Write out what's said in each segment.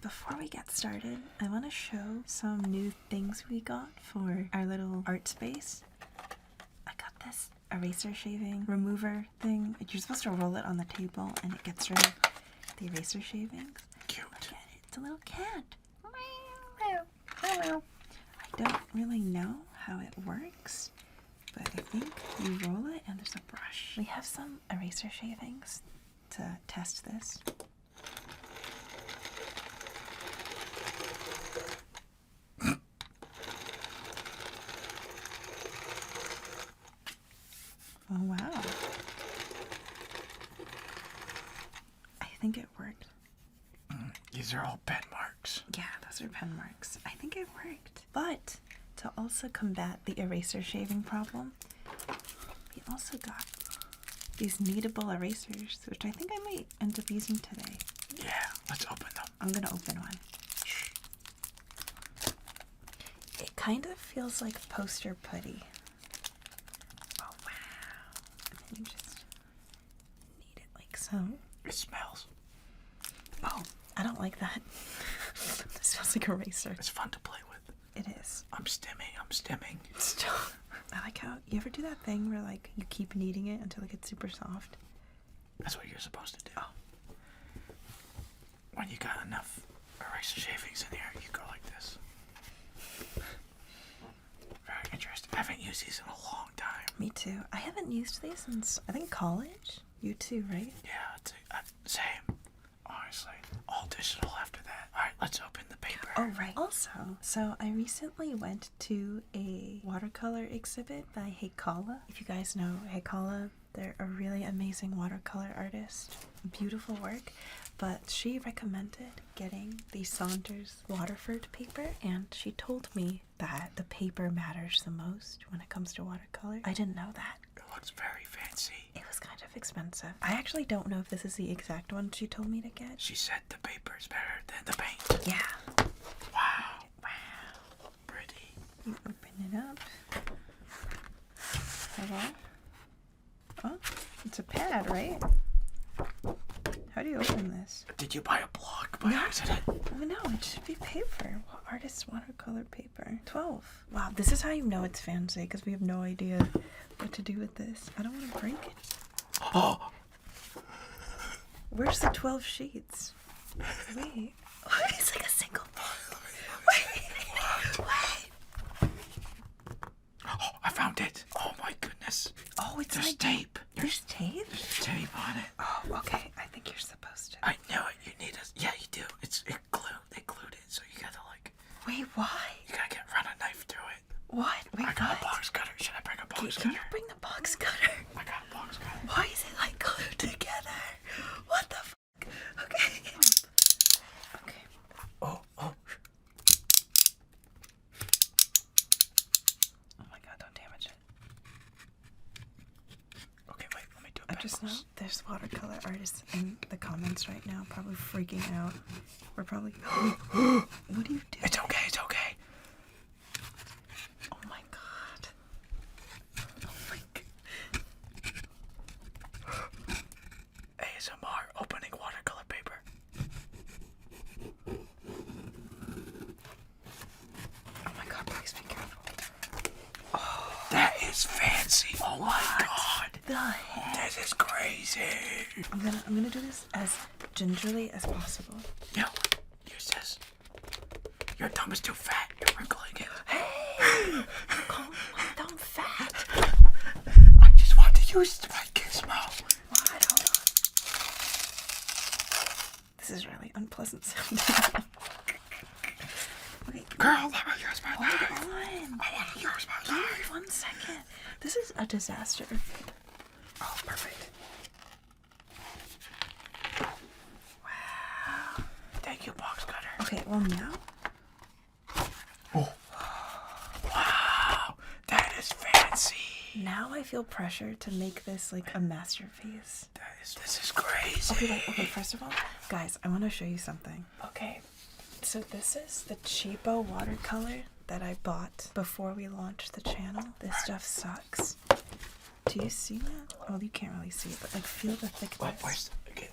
before we get started, I want to show some new things we got for our little art space. I got this eraser shaving remover thing. You're supposed to roll it on the table and it gets rid of the eraser shavings. Cute. Look at it. It's a little cat. I don't really know how it works, but I think you roll it and there's a brush. We have some eraser shavings to test this. Oh wow. I think it worked. These are all pen marks. Yeah, those are pen marks. I think it worked. But to also combat the eraser shaving problem, we also got these kneadable erasers, which I think I might end up using today. Yeah, let's open them. I'm gonna open one. Shh. It kind of feels like poster putty. Oh wow. And then you just knead it like so. It smells. Oh, I don't like that. This smells like eraser. It's fun to play with. It is. I'm stimming. Stop. I like how you ever do that thing where like you keep kneading it until it gets super soft. That's what you're supposed to do. Oh. When you got enough eraser shavings in here, you go like this. Very interesting. I haven't used these in a long time. Me too. I haven't used these since I think college. You too, right? Yeah, same. Honestly, all digital after that. All right, let's open the paper. Oh, right. Also, so I recently went to a watercolor exhibit by Hehe. If you guys know Hehe, they're a really amazing watercolor artist. Beautiful work. But she recommended getting the Saunders Waterford paper, and she told me that the paper matters the most when it comes to watercolor. I didn't know that. It looks very fancy. It was kind of expensive. I actually don't know if this is the exact one she told me to get. She said the paper is better than the paint. Yeah. Wow. Wow. Pretty. You open it up. Hello? Oh, it's a pad, right? How do you open this? Did you buy a block by accident? Oh, no, it should be paper. Artist watercolor paper. 12. Wow, this is how you know it's fancy, because we have no idea what to do with this. I don't want to break it. Oh! Where's the 12 sheets? Wait. Oh, it's like a single. Wait. Oh, I found it. Oh my goodness. Oh, it's There's like tape. There's tape? There's tape on it. Oh, okay. I think you're supposed to. I knew it. You need a... Yeah, you do. It glued. They glued it, so you gotta like... Wait, why? You gotta run a knife through it. What? Wait, I got what? a box cutter. Should I bring a box Can cutter? you bring the box cutter? I got a box cutter. Why is it like glued together? What the fuck? Okay. Okay. Oh. Oh my god, don't damage it. Okay, wait. Let me do it. I just know there's watercolor artists in the comments right now probably freaking out. We're probably... What do you do? It's okay. It's okay. Oh my god. Oh my god. ASMR opening watercolor paper. Oh my god, please be careful. Oh, that is fancy. Oh my god. The heck? This is crazy. I'm gonna do this as gingerly as possible. No, use this. Your thumb is too fat. You're wrinkling it. Hey! Calm down, fat. I just want to use my gizmo. What? Hold on. This is really unpleasant sounding. Okay. Girl, let me use my Hold knife. on. I want to use my Give me knife. 1 second. This is a disaster. Oh, perfect. Wow. Thank you, box cutter. Okay, well now. Oh. Wow. That is fancy. Now I feel pressure to make this like a masterpiece. This is crazy. Okay, wait, okay, first of all, guys, I want to show you something. Okay, so this is the cheapo watercolor that I bought before we launched the channel. This stuff sucks. Do you see that? Oh, you can't really see it, but like feel the thickness. Where's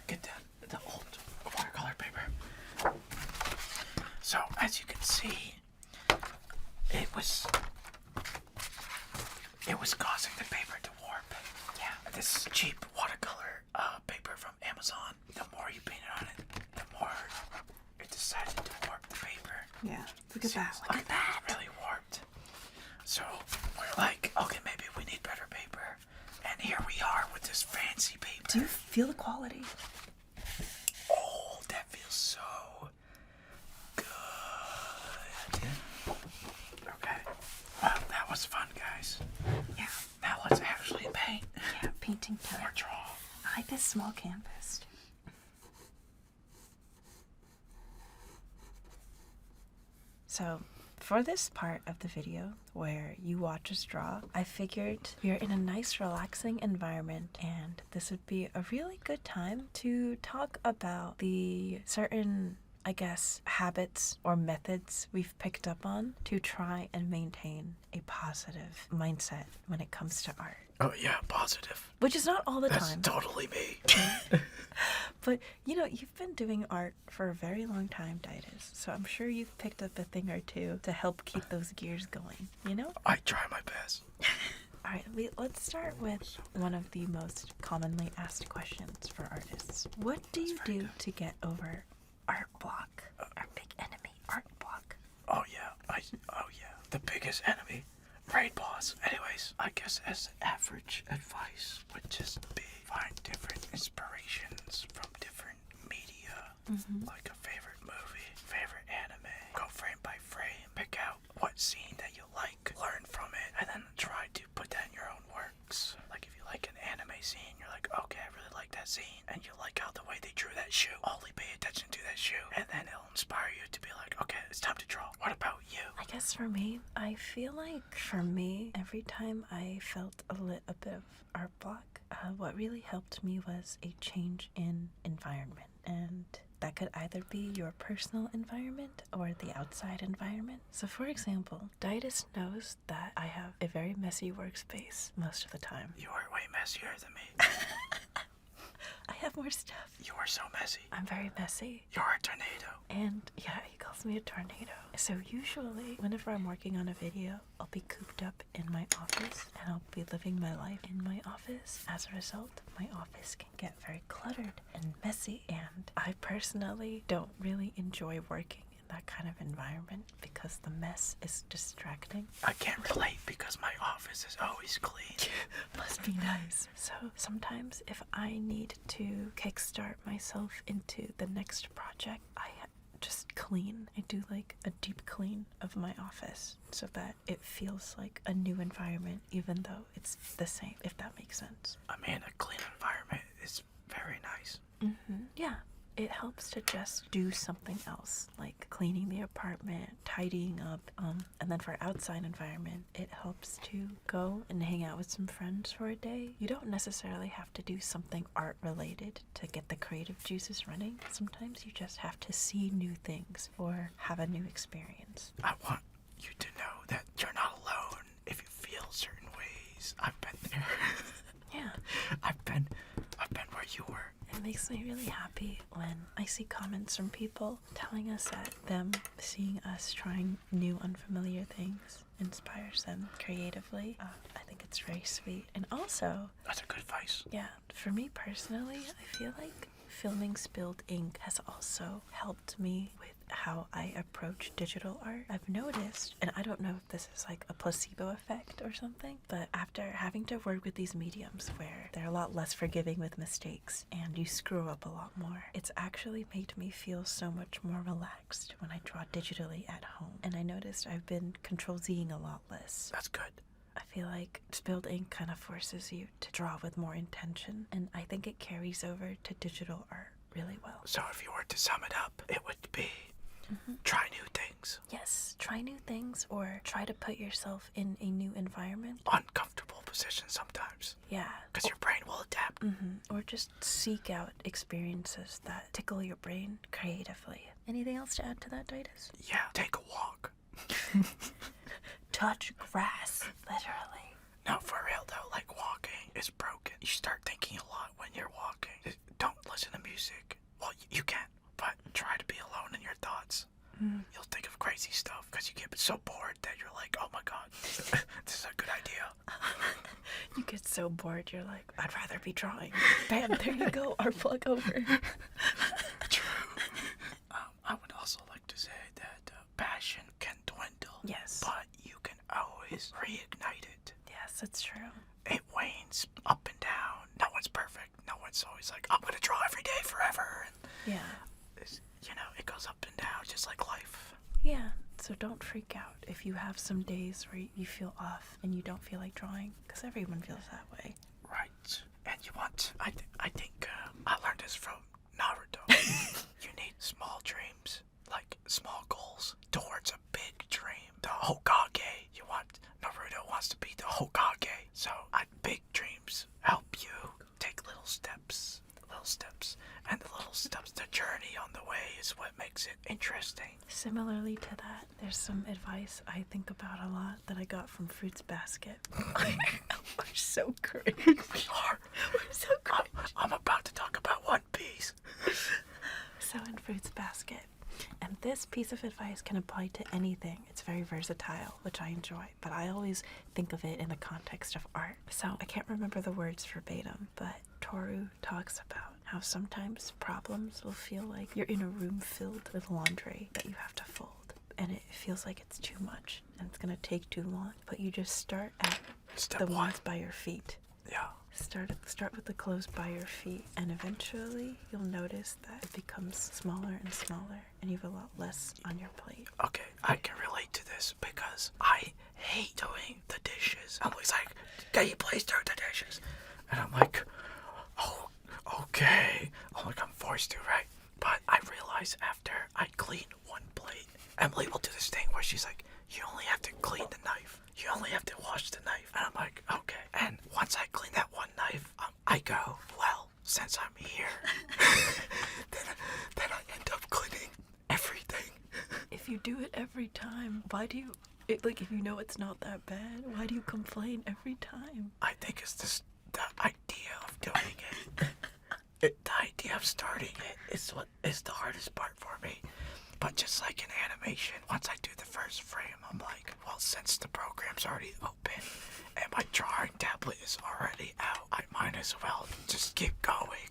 get the old watercolor paper. So as you can see, it was causing the paper to warp. Yeah. This cheap watercolor paper from Amazon. The more you painted on it, the more it decided to warp the paper. Yeah. Look at that. Look at that. It's really warped. So we're like, okay, maybe we need better paper. And here we are with this fancy paper. Do you feel the quality? Oh, that feels so good. Okay. Well, that was fun, guys. Yeah. Now let's actually paint. Yeah, painting time. Or draw. I like this small canvas. So, for this part of the video where you watch us draw, I figured we're in a nice relaxing environment and this would be a really good time to talk about the certain, I guess, habits or methods we've picked up on to try and maintain a positive mindset when it comes to art. Oh, yeah, positive. Which is not all the That's time. totally me. But, you know, you've been doing art for a very long time, Daidus, so I'm sure you've picked up a thing or two to help keep those gears going, you know? I try my best. Alright, let's start with one of the most commonly asked questions for artists. What do you do to get over art block? Our big enemy, art block. Oh, yeah. The biggest enemy. Raid boss. Anyways, I guess as average advice would just be find different inspirations from different media. Like a favorite movie, favorite anime. Go frame by frame. Pick out what scene that you like. Learn from it. And then try to put that in your own works. Like if you like an anime scene, you're like, okay, I really like that scene. And you like how the way they drew that shoe. Only pay attention to that shoe. And then it'll inspire you to be like, okay, it's time to draw. What about you? I guess for me, I feel like every time I felt a bit of art block, what really helped me was a change in environment. And that could either be your personal environment or the outside environment. So for example, Daidus knows that I have a very messy workspace most of the time. You are way messier than me. I have more stuff. You are so messy. I'm very messy. You're a tornado. And yeah, he calls me a tornado. So usually, whenever I'm working on a video, I'll be cooped up in my office and I'll be living my life in my office. As a result, my office can get very cluttered and messy. And I personally don't really enjoy working in that kind of environment because the mess is distracting. I can't relate because my office is always clean. Must be nice. So sometimes if I need to kickstart myself into the next project, I just clean. I do like a deep clean of my office so that it feels like a new environment even though it's the same, if that makes sense. I mean, a clean environment is very nice. Yeah. It helps to just do something else, like cleaning the apartment, tidying up, and then for outside environment, it helps to go and hang out with some friends for a day. You don't necessarily have to do something art related to get the creative juices running. Sometimes you just have to see new things or have a new experience. I want you to know that you're not alone if you feel certain ways. I've been there. Yeah. I've been where you were. It makes me really happy when I see comments from people telling us that them seeing us trying new unfamiliar things inspires them creatively. I think it's very sweet. And also, That's a good advice. yeah, for me personally, I feel like filming Spilled Ink has also helped me with how I approach digital art. I've noticed, and I don't know if this is like a placebo effect or something, but after having to work with these mediums where they're a lot less forgiving with mistakes and you screw up a lot more, it's actually made me feel so much more relaxed when I draw digitally at home. And I noticed I've been Control-Zing a lot less. That's good. I feel like Spilled Ink kind of forces you to draw with more intention, and I think it carries over to digital art really well. So if you were to sum it up, it would be try new things. Yes, try new things or try to put yourself in a new environment. Uncomfortable positions sometimes. Yeah. Because your brain will adapt. Or just seek out experiences that tickle your brain creatively. Anything else to add to that, Daidus? Yeah, take a walk. Touch grass, literally. No, for real though, like walking is broken. You start thinking a lot when you're walking. Don't listen to music. Well, you can, but try to be alone in your thoughts. You'll You get so bored, you're like, I'd rather be drawing. Bam, there you go, art plug over. True. I would also like to say that passion can dwindle. Yes. But you can always reignite it. Yes, it's true. It wanes up and down. No one's perfect. No one's always like, I'm gonna draw every day forever. And Yeah. it goes up and down just like life. Yeah. So don't freak out if you have some days where you feel off and you don't feel like drawing, because everyone feels that way. Right. And you want, I think I learned this from Naruto. You need small dreams, like small goals towards a big dream. The Hokage. Naruto wants to be the Hokage. So big dreams help you take little steps. And the little steps, the journey on the way is what makes it interesting. Similarly to that, there's some advice I think about a lot that I got from Fruits Basket. We're so cringe. We are. We're so cringe. I'm about to talk about One Piece. So in Fruits Basket, and this piece of advice can apply to anything. It's very versatile, which I enjoy, but I always think of it in the context of art. So I can't remember the words verbatim, but Toru talks about how sometimes problems will feel like you're in a room filled with laundry that you have to fold, and it feels like it's too much and it's gonna take too long, but you just start at Step the one. ones by your feet. Yeah. Start with the clothes by your feet, and eventually you'll notice that it becomes smaller and smaller, and you have a lot less on your plate. Okay, I can relate to this because I hate doing the dishes. I'm always like, can you please do the dishes? And I'm like, oh, okay. I'm like, I'm forced to, right? But I realize after I clean one plate, Emily will do this thing where she's like, you only have to clean the knife. You only have to wash the knife. And I'm like, okay. And once I clean that one knife, I go, well, since I'm here, then I end up cleaning everything. If you do it every time, why do you, if you know it's not that bad, why do you complain every time? I think it's the idea of doing it. The idea of starting it is what is the hardest part for me. But just like in animation, once I do the first frame, I'm like, well, since the program's already open and my drawing tablet is already out, I might as well just keep going.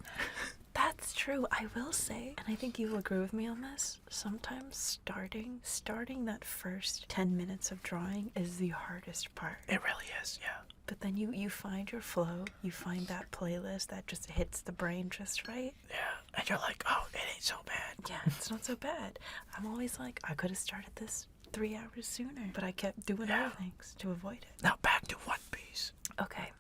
That's true, I will say, and I think you will agree with me on this, sometimes starting that first 10 minutes of drawing is the hardest part. It really is, yeah. But then you find your flow, you find that playlist that just hits the brain just right. Yeah, and you're like, oh, it ain't so bad. Yeah, it's not so bad. I'm always like, I could have started this 3 hours sooner, but I kept doing other things to avoid it. Now back to One Piece. Okay.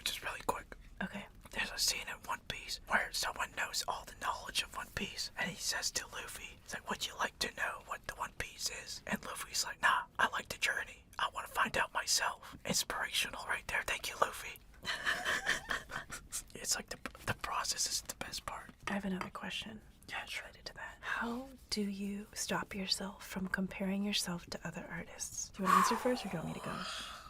Just really quick. Okay. There's a scene in One Piece where someone knows all the knowledge of One Piece, and he says to Luffy, he's like, would you like to know what the One Piece is? And Luffy's like, nah, I like the journey. I want to find out myself. Inspirational right there. Thank you, Luffy. It's like the process is the best part. I have another question. Yeah, sure. Related to that. How do you stop yourself from comparing yourself to other artists? Do you want to answer first, or do you want me to go?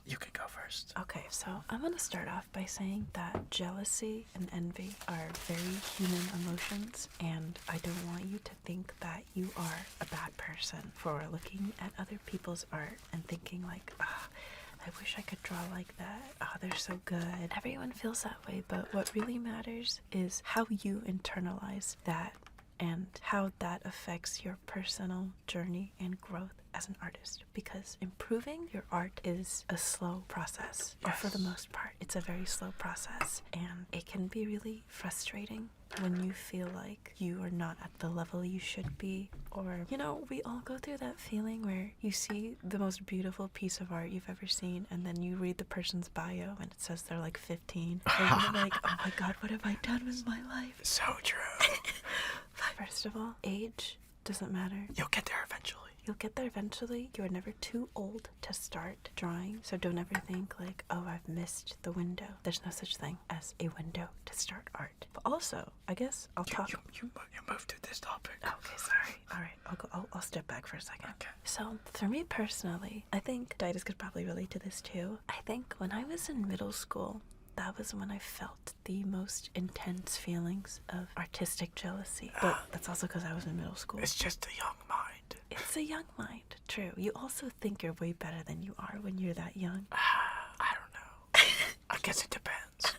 You can go first. Okay, so I'm going to start off by saying that jealousy and envy are very human emotions, and I don't want you to think that you are a bad person for looking at other people's art and thinking like, I wish I could draw like that. Oh, they're so good. Everyone feels that way, but what really matters is how you internalize that and how that affects your personal journey and growth as an artist, because improving your art is a slow process. Or for the most part, it's a very slow process, and it can be really frustrating when you feel like you are not at the level you should be. Or, we all go through that feeling where you see the most beautiful piece of art you've ever seen, and then you read the person's bio and it says they're like 15, and you're like, oh my god, what have I done with my life? So true. First of all, age doesn't matter. You'll get there eventually. You'll get there eventually. You are never too old to start drawing, so don't ever think like, oh, I've missed the window. There's no such thing as a window to start art. But also, I guess I'll talk. You moved to this topic. Okay, sorry. All right, I'll step back for a second. Okay. So for me personally, I think Daidus could probably relate to this too. I think when I was in middle school, that was when I felt the most intense feelings of artistic jealousy. But that's also because I was in middle school. It's just a young mind. It's a young mind, true. You also think you're way better than you are when you're that young. I don't know. I guess it depends.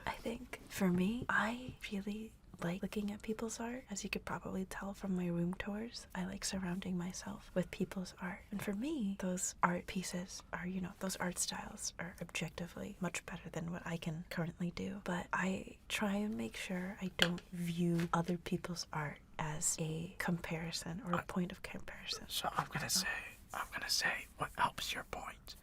I think for me, I really like looking at people's art. As you could probably tell from my room tours, I like surrounding myself with people's art. And for me, those art pieces are, those art styles are objectively much better than what I can currently do. But I try and make sure I don't view other people's art as a comparison or a point of comparison. So I'm gonna say what helps your point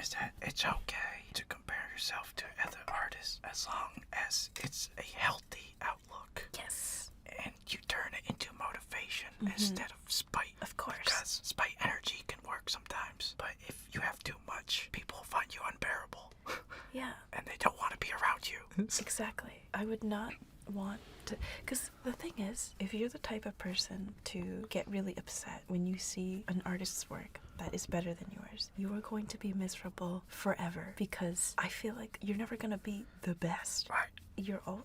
is that it's okay to compare yourself to other artists as long as it's a healthy outlook. Yes. And you turn it into motivation instead of spite. Of course. Because spite energy can work sometimes. But if you have too much, people find you unbearable. Yeah. And they don't want to be around you. Exactly. I would not want to, because the thing is, if you're the type of person to get really upset when you see an artist's work that is better than yours, you are going to be miserable forever, because I feel like you're never going to be the best. Right.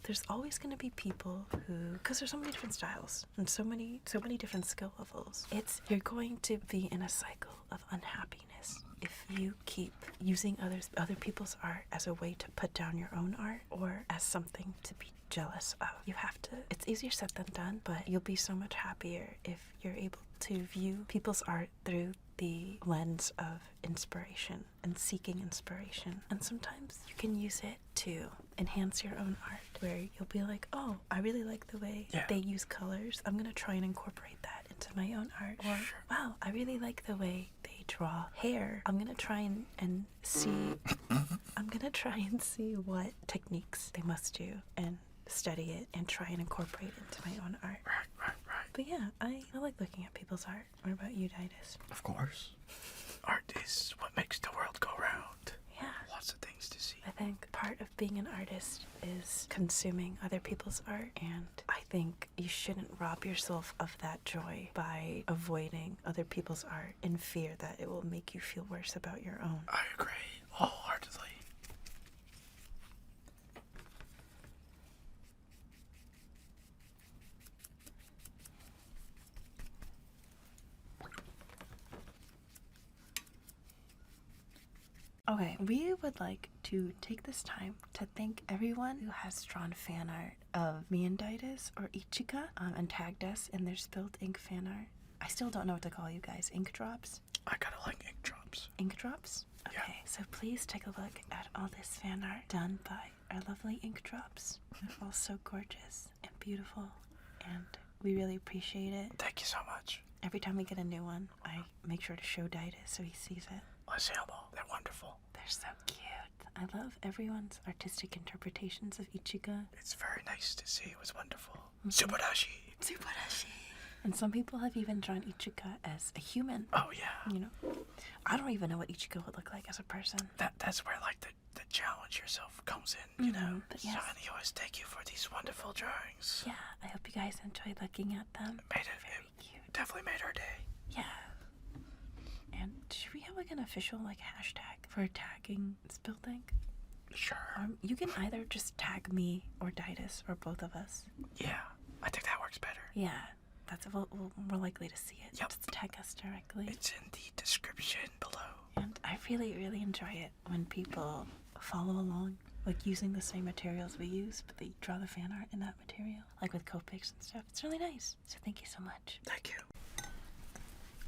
There's always going to be people who, because there's so many different styles and so many different skill levels, you're going to be in a cycle of unhappiness if you keep using other people's art as a way to put down your own art or as something to be jealous of. It's easier said than done, but you'll be so much happier if you're able to view people's art through the lens of inspiration and seeking inspiration. And sometimes you can use it to enhance your own art, where you'll be like, oh, I really like the way they use colors. I'm gonna try and incorporate that into my own art. Or, wow, I really like the way they draw hair. I'm gonna try and see what techniques they must do and study it and try and incorporate it into my own art. Right. But yeah, I like looking at people's art. What about you, Daidus? Of course. Art is what makes the world go round. Yeah. Lots of things to see. I think part of being an artist is consuming other people's art, and I think you shouldn't rob yourself of that joy by avoiding other people's art in fear that it will make you feel worse about your own. I agree wholeheartedly. Okay, we would like to take this time to thank everyone who has drawn fan art of me and Daidus or Ichika and tagged us in their spilled ink fan art. I still don't know what to call you guys. Ink drops? I kinda like ink drops. Ink drops? Okay, Yeah. so please take a look at all this fan art done by our lovely ink drops. They're all so gorgeous and beautiful, and we really appreciate it. Thank you so much. Every time we get a new one, I make sure to show Daidus so he sees it. I see them all. They're wonderful. They're so cute. I love everyone's artistic interpretations of Ichika. It's very nice to see. It was wonderful. Subarashi. And some people have even drawn Ichika as a human. Oh yeah. I don't even know what Ichika would look like as a person. That's where like the challenge yourself comes in, you know. But yes. So and he always thank you for these wonderful drawings. Yeah, I hope you guys enjoyed looking at them. Made it Very cute. definitely made our day. Yeah. And should we have like an official hashtag for tagging Spilled Ink? Sure. You can either just tag me or Daidus or both of us. Yeah, I think that works better. Yeah, that's we're more likely to see it. Yep. Just tag us directly. It's in the description below. And I really, really enjoy it when people follow along, like using the same materials we use, but they draw the fan art in that material, like with Copics and stuff. It's really nice. So thank you so much. Thank you.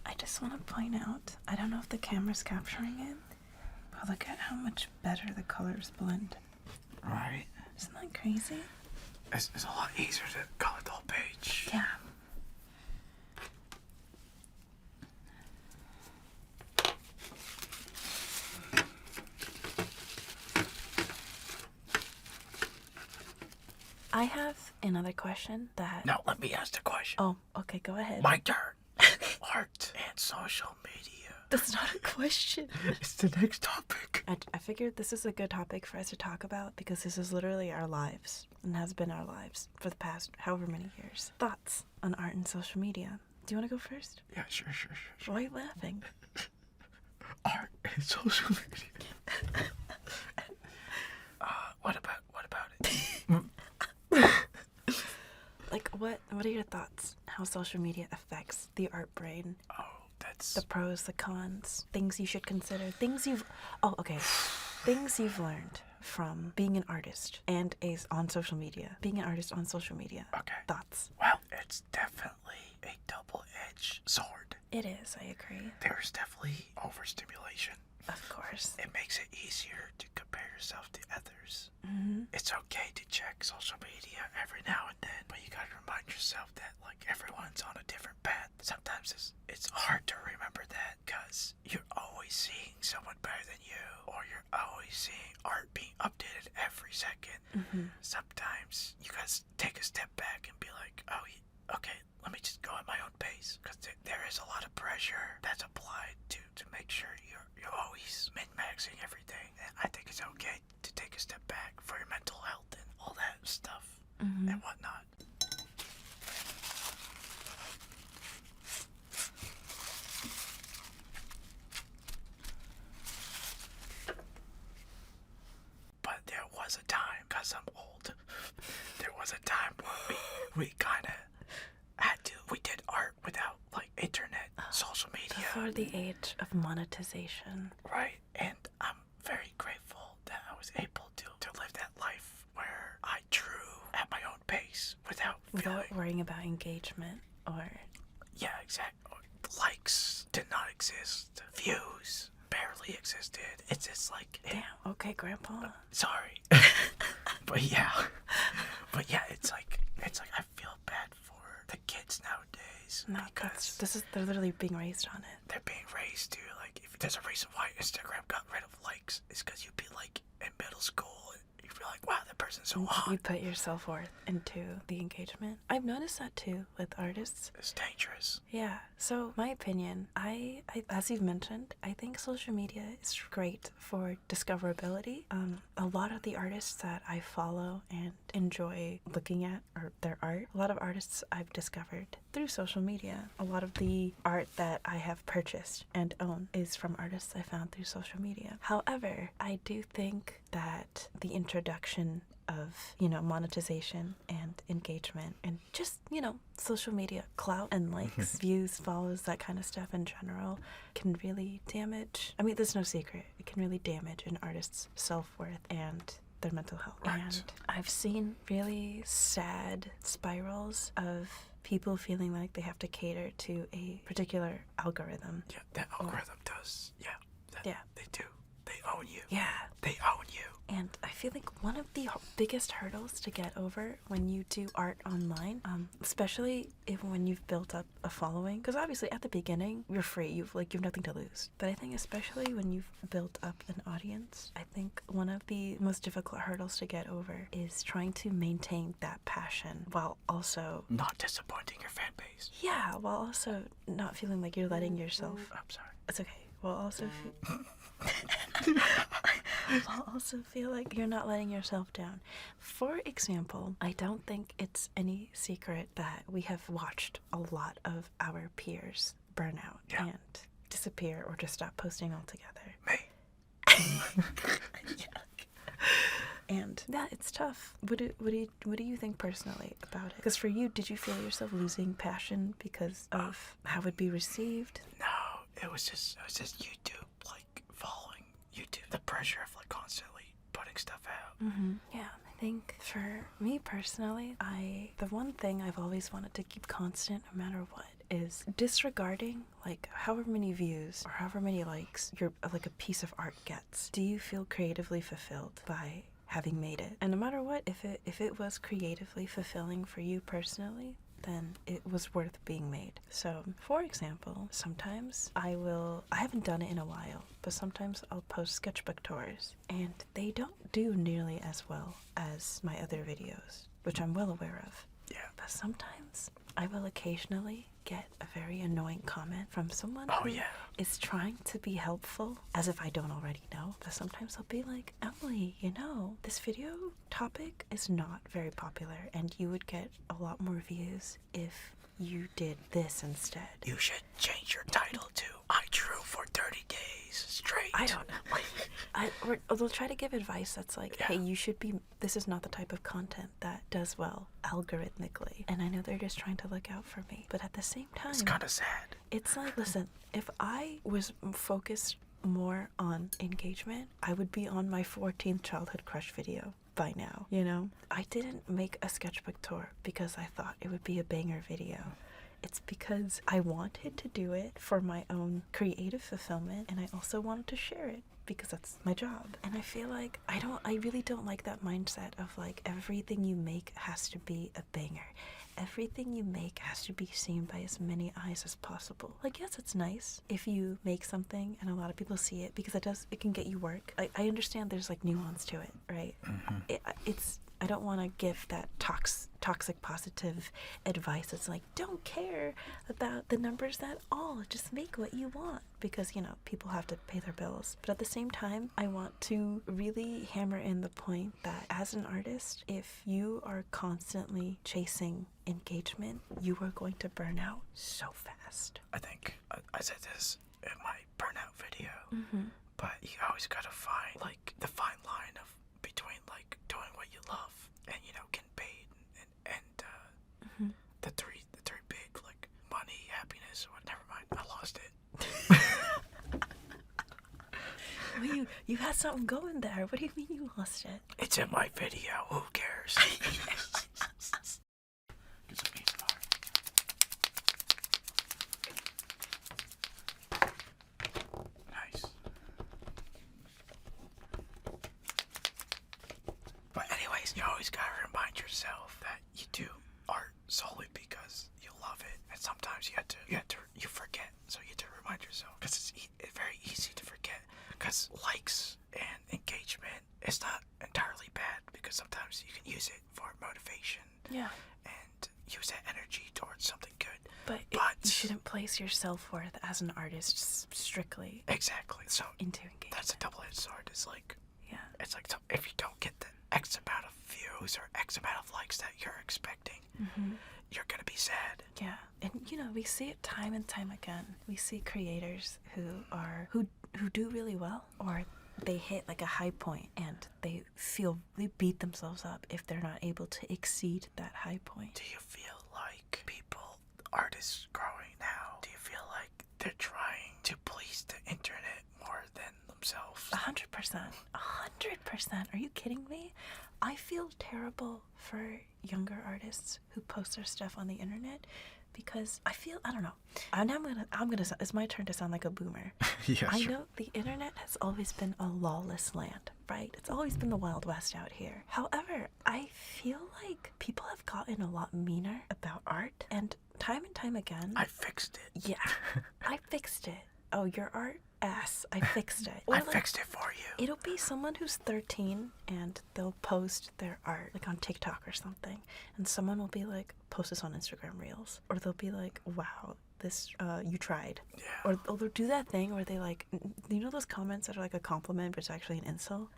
I just want to point out, I don't know if the camera's capturing it, but look at how much better the colors blend. Right. Isn't that crazy? It's a lot easier to color the whole page. Yeah. I have another question that... Now let me ask the question. Oh, okay, go ahead. My turn. Art and social media. That's not a question. It's the next topic. I figured this is a good topic for us to talk about because this is literally our lives and has been our lives for the past however many years. Thoughts on art and social media. Do you want to go first? Yeah, sure. Why are you laughing? Art and social media. What about it? Like, what are your thoughts? How social media affects the art brain? Oh, that's... The pros, the cons, things you should consider, things you've... Oh, okay. things you've learned from being an artist and on social media. Being an artist on social media. Okay. Thoughts? Well, it's definitely a double-edged sword. It is, I agree. There's definitely overstimulation. Of course. It makes it easier to compare yourself to others. Mm-hmm. It's okay to check social media every now and then, but you gotta remind yourself that, like, everyone's on a different path. Sometimes it's hard to remember that because you're always seeing someone better than you, or you're always seeing art being updated every second. Mm-hmm. Sometimes you gotta take a step back and be like, oh, okay, let me just go at my own pace, because there is a lot of pressure that's applied to make sure you're always min-maxing everything. And I think it's okay to take a step back for your mental health and all that stuff and whatnot. But there was a time, because I'm old, there was a time where we kind of we did art without, like, internet, social media. Before the age of monetization. Right, and I'm very grateful that I was able to live that life where I drew at my own pace without worrying about engagement or... Yeah, exactly. Likes did not exist. Views barely existed. It's just like... Damn, okay, Grandpa. Sorry. But yeah, it's like I feel bad for the kids nowadays. No, because they're literally being raised on it. they're being raised to, like, if there's a reason why Instagram got rid of likes, it's because you'd be, like, in middle school, you'd be like, wow, that person's so hot. You put your self-worth into the engagement. I've noticed that too with artists. It's dangerous. Yeah, so my opinion, I as you've mentioned, I think social media is great for discoverability. A lot of the artists that I follow and enjoy looking at or their art, a lot of artists I've discovered through social media. A lot of the art that I have purchased and own is from artists I found through social media. However, I do think that the introduction of, monetization and engagement and just, social media clout and likes, views, follows, that kind of stuff in general can really damage. I mean, there's no secret. It can really damage an artist's self-worth and their mental health. Right. And I've seen really sad spirals of people feeling like they have to cater to a particular algorithm. Yeah, that algorithm does. Yeah. They do. They own you. Yeah. They own you. And I feel like one of the biggest hurdles to get over when you do art online, especially when you've built up a following, because obviously at the beginning you're free, you've nothing to lose. But I think especially when you've built up an audience, I think one of the most difficult hurdles to get over is trying to maintain that passion while also not disappointing your fan base. Yeah, while also not feeling like you're letting yourself. I'm sorry. It's okay. While also I'll also feel like you're not letting yourself down. For example, I don't think it's any secret that we have watched a lot of our peers burn out and disappear or just stop posting altogether. Me. And yeah, it's tough. What do you think personally about it? Because for you, did you feel yourself losing passion because of how it'd be received? No, it was just YouTube, like, following YouTube. The pressure of, like, constantly putting stuff out. Mm-hmm. Yeah, I think for me personally, the one thing I've always wanted to keep constant no matter what is disregarding, like, however many views or however many likes a piece of art gets. Do you feel creatively fulfilled by having made it? And no matter what, if it was creatively fulfilling for you personally, then it was worth being made. So, for example, sometimes I haven't done it in a while, but sometimes I'll post sketchbook tours, and they don't do nearly as well as my other videos, which I'm well aware of. Yeah. But sometimes I will occasionally get a very annoying comment from someone who is trying to be helpful, as if I don't already know. But sometimes I'll be like, Emily, this video topic is not very popular, and you would get a lot more views if you did this instead. You should change your title to I drew for 30 days straight. I don't know. They'll try to give advice that's like, hey, this is not the type of content that does well algorithmically. And I know they're just trying to look out for me. But at the same time, it's kind of sad. It's like, listen, if I was focused more on engagement, I would be on my 14th childhood crush video by now, you know? I didn't make a sketchbook tour because I thought it would be a banger video. It's because I wanted to do it for my own creative fulfillment, and I also wanted to share it because that's my job. And I feel like I really don't like that mindset of like everything you make has to be a banger. Everything you make has to be seen by as many eyes as possible. Like, yes, it's nice if you make something and a lot of people see it because it can get you work. I understand there's like nuance to it, right? I don't want to give that toxic positive advice. It's like, don't care about the numbers at all. Just make what you want because, you know, people have to pay their bills. But at the same time, I want to really hammer in the point that as an artist, if you are constantly chasing engagement, you are going to burn out so fast. I think I said this in my burnout video, but you always gotta find like the fine line of between like doing what you love and, you know, getting paid and the three big like money, happiness, or never mind, I lost it. Well, you had something going there. What do you mean you lost it? It's in my video. Who cares? Get some ASMR. Nice. But anyways, you always gotta remind yourself that you do art solely because you love it, and sometimes you forget. So you have to remind yourself because it's very easy to forget. Because likes and engagement is not entirely bad because sometimes you can use it for motivation. Yeah. And use that energy towards something good. But you shouldn't place your self-worth as an artist strictly. Exactly. So into engagement. that's a double-edged sword. It's like, yeah. It's like, so if you don't get the X amount of views or X amount of likes that you're expecting, you're gonna be sad. Yeah. And you know, we see it time and time again. We see creators who do really well, or they hit like a high point and they beat themselves up if they're not able to exceed that high point. Do you feel like artists growing now, do you feel like they're trying to please the internet more than themselves? 100%. 100%. Are you kidding me? I feel terrible for younger artists who post their stuff on the internet because I don't know. It's my turn to sound like a boomer. Yeah, I know the internet has always been a lawless land, right? It's always been the Wild West out here. However, I feel like people have gotten a lot meaner about art, and time again. I fixed it. Yeah, I fixed it. Oh, your art? Ass. I fixed it. Or I fixed it for you. It'll be someone who's 13 and they'll post their art like on TikTok or something, and someone will be like, post this on Instagram Reels, or they'll be like, wow, this you tried. Yeah. Or they'll do that thing where they like, you know those comments that are like a compliment but it's actually an insult?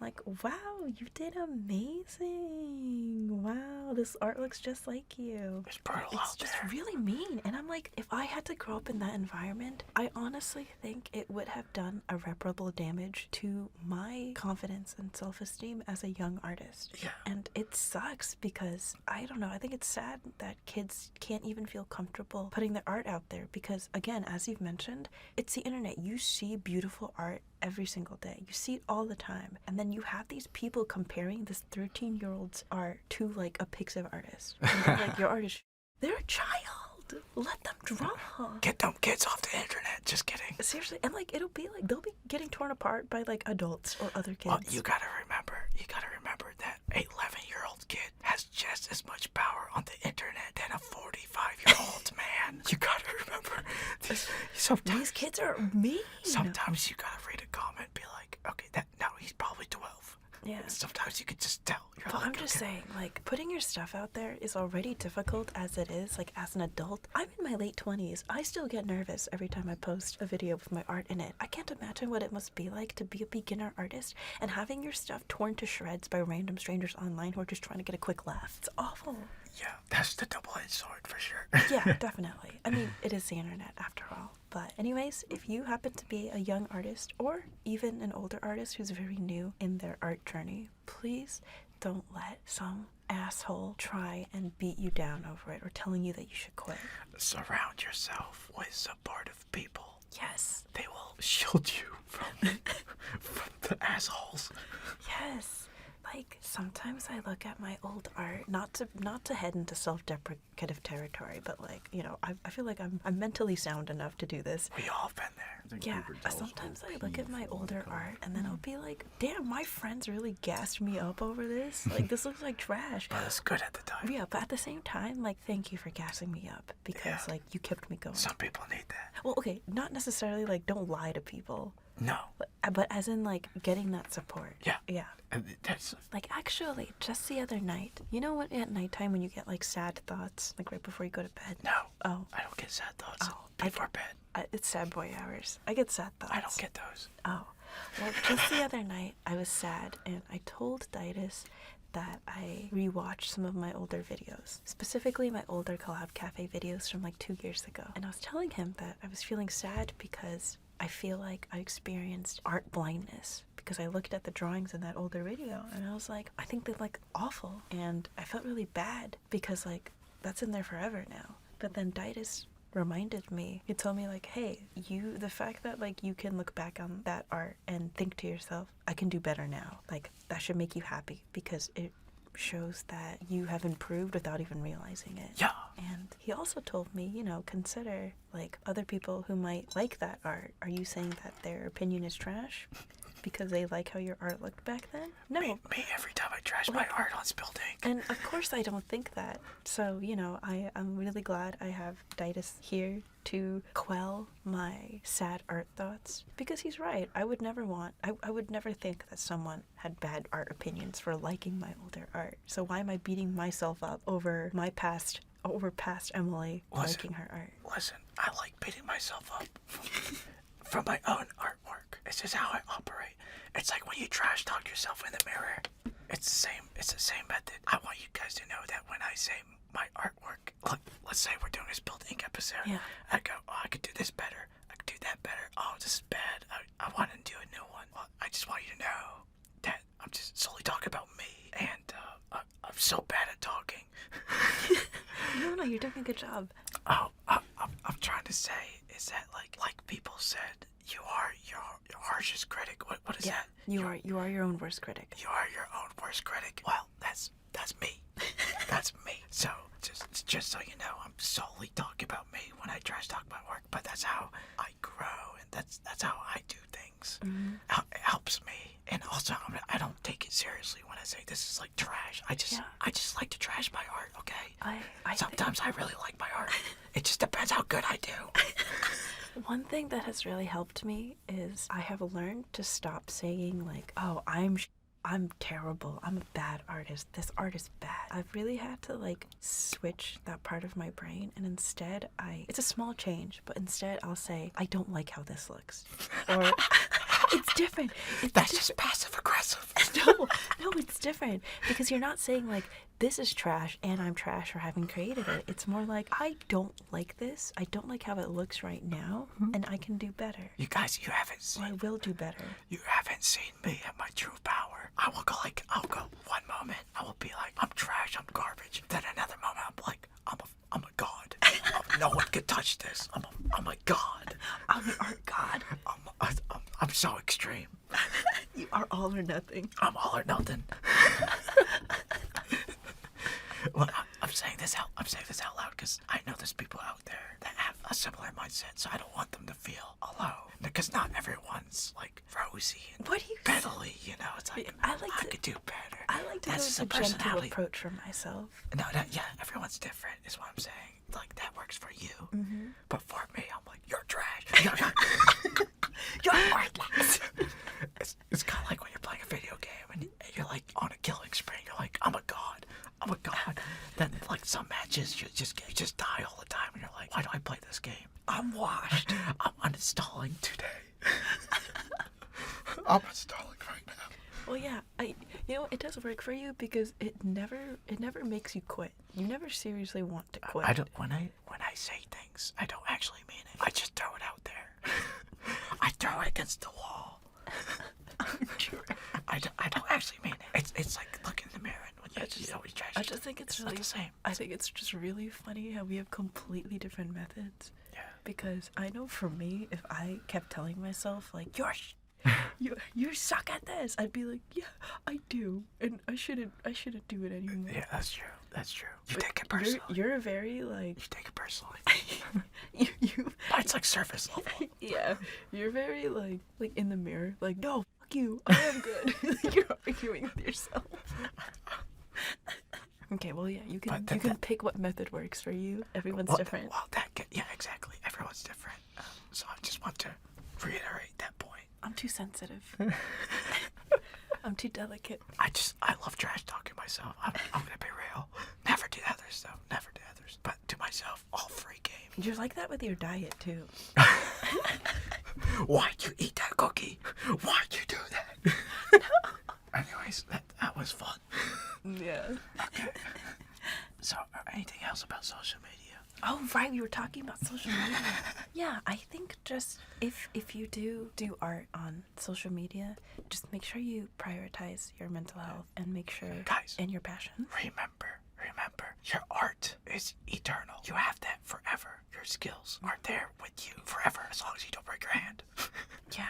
Like, wow, you did amazing. Wow, this art looks just like you. It's brutal. It's just really mean. And I'm like, if I had to grow up in that environment, I honestly think it would have done irreparable damage to my confidence and self-esteem as a young artist. Yeah. And it sucks because, I don't know, I think it's sad that kids can't even feel comfortable putting their art out there because, again, as you've mentioned, it's the internet. You see beautiful art every single day. You see it all the time. And then you have these people comparing this 13-year-old's art to like a Pixar artist. And they're like, your art is they're a child. Let them draw. Get them kids off the internet. Just kidding. Seriously. And like it'll be like they'll be getting torn apart by like adults or other kids. Well, you gotta remember that an 11-year-old kid has just as much power on the internet than a 45-year-old man. You gotta remember this. These kids are mean. Sometimes you gotta read a comment and be like, okay, he's probably 12. Yeah. Sometimes you can just tell. But I'm just saying, like, putting your stuff out there is already difficult as it is, like, as an adult. I'm in my late 20s. I still get nervous every time I post a video with my art in it. I can't imagine what it must be like to be a beginner artist and having your stuff torn to shreds by random strangers online who are just trying to get a quick laugh. It's awful. Yeah, that's the double-edged sword for sure. Yeah, definitely. I mean, it is the internet after all. But anyways, if you happen to be a young artist or even an older artist who's very new in their art journey, please don't let some asshole try and beat you down over it or telling you that you should quit. Surround yourself with supportive people Yes. They will shield you from the assholes. Yes. Like, sometimes I look at my old art, not to head into self-deprecative territory, but like, you know, I feel like I'm mentally sound enough to do this. We all been there. Yeah, sometimes I look at my older art and then I'll be like, damn, my friends really gassed me up over this. Like, this looks like trash. But it's good at the time. Yeah, but at the same time, like, thank you for gassing me up because, like, you kept me going. Some people need that. Well, okay, not necessarily, like, don't lie to people. No. But as in, like, getting that support. Yeah. Yeah. And that's... Like, actually, just the other night, you know what, at nighttime when you get, like, sad thoughts, like, right before you go to bed? No. Oh. I don't get sad thoughts Oh, before bed. It's sad boy hours. I get sad thoughts. I don't get those. Oh. Well, just the other night, I was sad, and I told Daidus that I rewatched some of my older videos, specifically my older Collab Cafe videos from like 2 years ago. And I was telling him that I was feeling sad because I feel like I experienced art blindness because I looked at the drawings in that older video and I was like, I think they look awful. And I felt really bad because like that's in there forever now. But then Daidus reminded me, he told me like, hey, the fact that like you can look back on that art and think to yourself, I can do better now, like that should make you happy because it shows that you have improved without even realizing it. Yeah. And he also told me, you know, consider like other people who might like that art. Are you saying that their opinion is trash because they like how your art looked back then? No. Me every time I trash my art on spilled ink. And of course I don't think that. So, you know, I'm really glad I have Daidus here to quell my sad art thoughts. Because he's right. I would never think that someone had bad art opinions for liking my older art. So why am I beating myself up over past Emily liking her art? Listen, I like beating myself up from my own artwork. It's just how I operate. It's like when you trash talk yourself in the mirror. It's the same method. I want you guys to know that when I say my artwork, like, let's say we're doing this Build Ink episode, yeah. I go, oh, I could do this better. I could do that better. Oh, this is bad. I want to do a new one. Well, I just want you to know that I'm just solely talking about me, and I'm so bad at talking. No, you're doing a good job. Oh, I'm trying to say is that like people said, you are your harshest critic. What is that? You are your own worst critic. You are your own worst critic. Well, that's me. That's me. So just so you know, I'm solely talking about me when I trash talk my work. But that's how I grow, and that's how I do things. Mm-hmm. It helps me, and also I don't take it seriously when I say this is like trash. I just like to trash my art. Okay. Sometimes I really like my art. It just depends how good I do. One thing that has really helped me is I have learned to stop saying like, oh, I'm terrible. I'm a bad artist. This art is bad. I've really had to like switch that part of my brain, and instead it's a small change, but instead I'll say, I don't like how this looks. Or it's different. That's just passive aggressive. No, it's different because you're not saying like, this is trash and I'm trash for having created it. It's more like, I don't like this. I don't like how it looks right now, and I can do better. You guys, you haven't seen. I will do better. You haven't seen me at my true power. I'll go one moment, I will be like, I'm trash, I'm garbage. Then another moment, I'm like, I'm a god. No one can touch this. I'm a god. I'm an art god. I'm so extreme. You are all or nothing. I'm all or nothing. Well, I'm saying this out loud because I know there's people out there that have a similar mindset, so I don't want them to feel alone. Because not everyone's like rosy and peddly, you know. It's like I could do better. I like to go with a gentle approach for myself. No, yeah, everyone's different, is what I'm saying. Like that works for you, but for me, I'm like, you're trash. You're worthless. It's kind of like when you're playing a video game and you're like on a killing spree. You're like, I'm a god. Then like some matches you just die all the time, and you're like, why do I play this game? I'm washed. I'm uninstalling today. I'm installing right now. Well, yeah, it does work for you because it never makes you quit. You never seriously want to quit. I don't. When I say things, I don't actually mean it. I just throw it out there. I throw it against the wall. I don't actually mean it. It's like look in the mirror and when you always trash. I just think it's really not the same. I think it's just really funny how we have completely different methods. Yeah. because I know for me, if I kept telling myself like you suck at this, I'd be like, yeah, I do, and I shouldn't do it anymore. Yeah, that's true. That's true. You But take it personally. You're very like You take it personally. you It's like surface level. yeah, you're very like in the mirror, like, no, fuck you, I am good. You're arguing with yourself. Okay, well, yeah, you can pick what method works for you. Everyone's different. Yeah, exactly. Everyone's different. So I just want to reiterate that point. I'm too sensitive. I'm too delicate. I love trash talking myself. I'm gonna be real. Never to others though. Never to others. But to myself, all free game. You're like that with your diet too. Why'd you eat that cookie? Why'd you do that? Anyways, that was fun. Yeah. Okay. So, anything else about social media? Oh, right, we were talking about social media. Yeah, I think just if you do art on social media, just make sure you prioritize your mental health and make sure, guys, and your passion. Remember, your art is eternal. You have that forever. Your skills are there with you forever, as long as you don't break your hand. Yeah.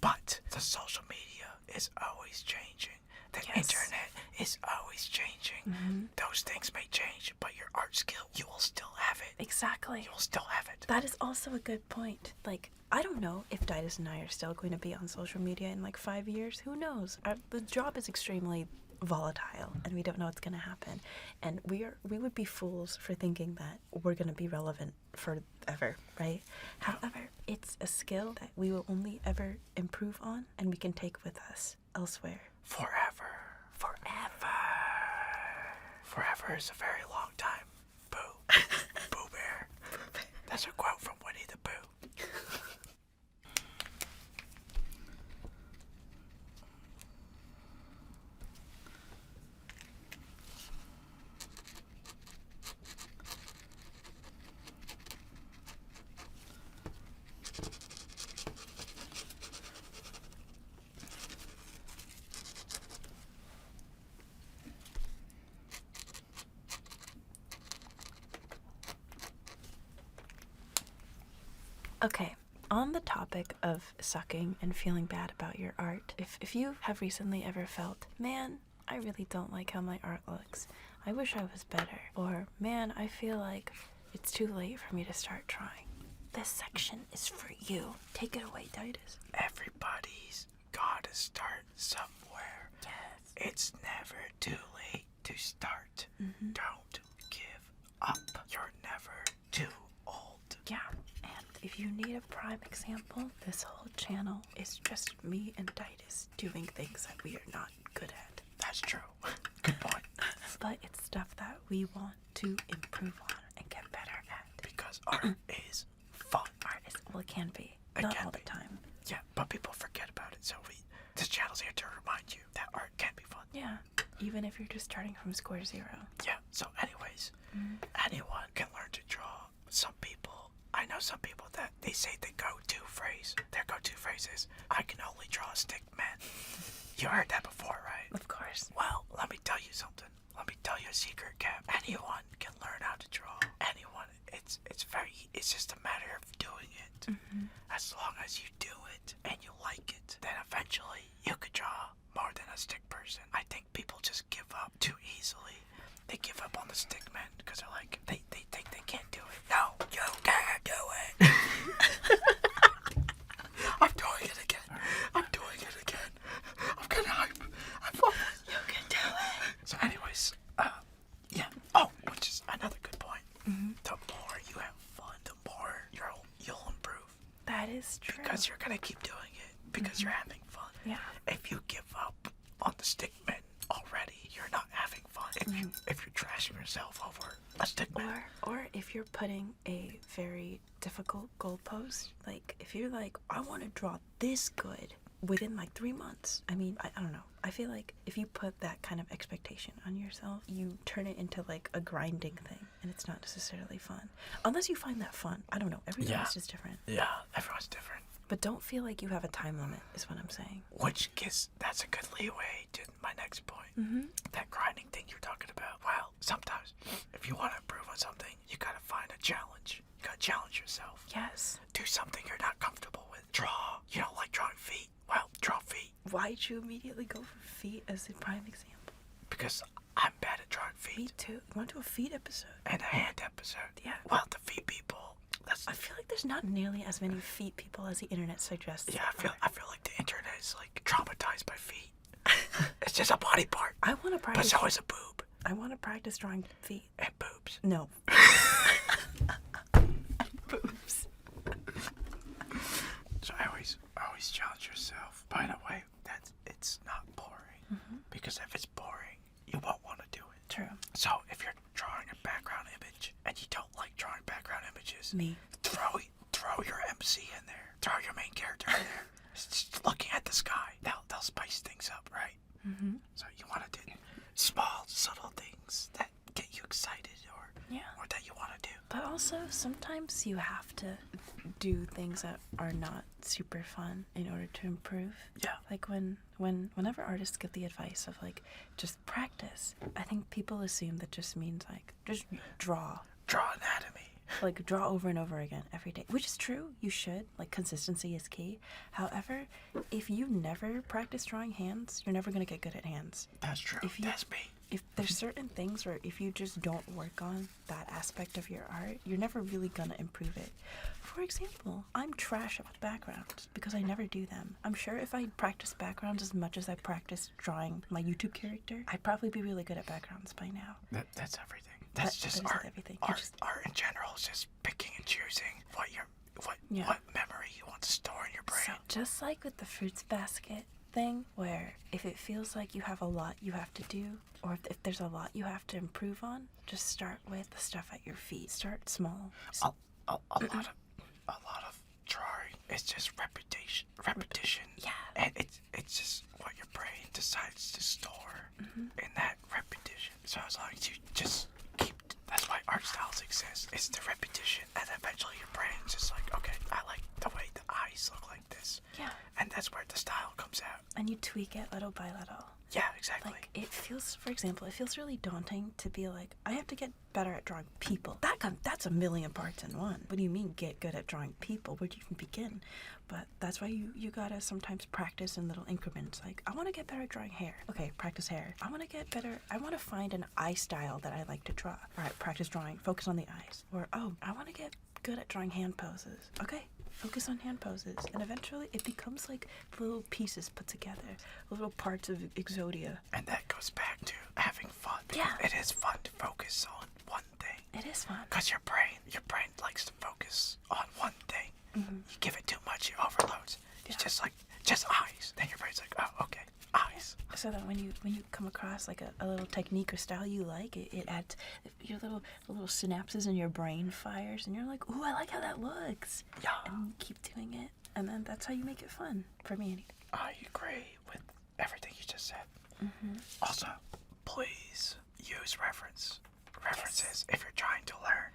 But the social media is always changing. The internet is always changing. Mm-hmm. Those things may change, but your art skill, you will still have it. Exactly. You will still have it. That is also a good point. Like, I don't know if Daidus and I are still going to be on social media in like 5 years. Who knows? The job is extremely volatile, and we don't know what's going to happen. And we would be fools for thinking that we're going to be relevant forever, right? However, it's a skill that we will only ever improve on, and we can take with us elsewhere. Forever. Forever is a very long time. Boo. Boo Bear. That's a quote from Winnie the Pooh. Okay, on the topic of sucking and feeling bad about your art, if you have recently ever felt, man, I really don't like how my art looks, I wish I was better, or man, I feel like it's too late for me to start trying, this section is for you. Take it away, Daidus. Everybody's gotta start somewhere. Yes. It's never too late to start. Mm-hmm. Don't give up. You're never too old. Yeah. If you need a prime example, this whole channel is just me and Daidus doing things that we are not good at. That's true. Good point. But it's stuff that we want to improve on and get better at. Because art is fun. Art is, well, it can be. It Not can all be. the time. Yeah, but people forget about it, so this channel's here to remind you that art can be fun. Yeah, even if you're just starting from square zero. Yeah, so anyways, anyone can learn to draw. I know some people that they say their go-to phrase is, I can only draw a stick man. You heard that before, right? Of course. Well, let me tell you something. Let me tell you a secret, Cap. Anyone can learn how to draw. Anyone. It's just a matter of doing it. Mm-hmm. As long as you do it and you like it, then eventually you could draw more than a stick person. I think people just give up too easily. They give up on the stick man because they're like, they think they can't do it. No, you can't do it. I'm doing it again. I'm kind of hype. You can do it. So anyways, yeah. Oh, which is another good point. Mm-hmm. The more you have fun, the more you'll improve. That is true. Because you're going to keep doing it. Because you're having fun. Yeah. If you give up on the stick man already, you're not having fun. If you're trashing yourself over a stick man. Or if you're putting a very difficult goalpost, like if you're like, I want to draw this good within like 3 months. I mean, I don't know. I feel like if you put that kind of expectation on yourself, you turn it into like a grinding thing, and it's not necessarily fun. Unless you find that fun. I don't know. Everyone's just different. Yeah, everyone's different. But don't feel like you have a time limit, is what I'm saying. That's a good leeway to my next point. Mm-hmm. That grinding thing you're talking about. Well, sometimes if you want to improve on something, you gotta find a challenge. You gotta challenge yourself. Yes. Do something you're not comfortable with. Draw. You don't like drawing feet. Well, draw feet. Why'd you immediately go for feet as a prime example? Because I'm bad at drawing feet. Me too. You want to do a feet episode? And a hand episode. Yeah. Well, the feet people. I feel like there's not nearly as many feet people as the internet suggests. Yeah, I feel like the internet is like traumatized by feet. It's just a body part. I want to practice. But so is a boob. I want to practice drawing feet. And boobs. No. Boobs. So always challenge yourself. By the way, it's not boring. Because if it's boring, you won't want to do it. True. So if you're drawing a background image and you don't like drawing background images, Me. Throw your MC in there. Throw your main character in there. Just looking at the sky. They'll spice things up, right? So you want to do small, subtle things that get you excited or that you want to do. But also, sometimes you have to do things that are not super fun in order to improve. Yeah. Like whenever artists get the advice of like, just practice, I think people assume that just means like, just draw. Draw anatomy. Like, draw over and over again every day, which is true. You should. Like, consistency is key. However, if you never practice drawing hands, you're never going to get good at hands. That's true. That's me. If there's certain things where if you just don't work on that aspect of your art, you're never really going to improve it. For example, I'm trash at backgrounds because I never do them. I'm sure if I practice backgrounds as much as I practice drawing my YouTube character, I'd probably be really good at backgrounds by now. That's everything. That's just art. Everything. Art in general is just picking and choosing what memory you want to store in your brain. So just like with the fruits basket thing, where if it feels like you have a lot you have to do, or if there's a lot you have to improve on, just start with the stuff at your feet. Start small. A lot of drawing is just repetition. Yeah. And it's just what your brain decides to store in that repetition. So as long as you just keep, that's why art styles exist. It's the repetition, and eventually your brain's just like, okay, I like the way the eyes look like this. Yeah. And that's where the style comes out. And you tweak it little by little. Yeah, exactly. Like, it feels, for example, it feels really daunting to be like, I have to get better at drawing people. That's a million parts in one. What do you mean get good at drawing people? Where do you even begin? But that's why you gotta sometimes practice in little increments. Like, I want to get better at drawing hair. Okay, practice hair. I want to get better. I want to find an eye style that I like to draw. All right, practice drawing. Focus on the eyes. Or, oh, I want to get good at drawing hand poses. Okay, focus on hand poses. And eventually it becomes like little pieces put together, little parts of Exodia. And that goes back to having fun. Yeah. It is fun to focus on one thing. It is fun. Because your brain likes to focus on one thing. You give it too much, it overloads. It's just eyes. Then your brain's like, oh, okay, eyes. So that when you come across like a little technique or style you like, it adds your little synapses in your brain fires, and you're like, ooh, I like how that looks. Yeah. And you keep doing it, and then that's how you make it fun. For me, anyway. I agree with everything you just said. Also, please use references. If you're trying to learn.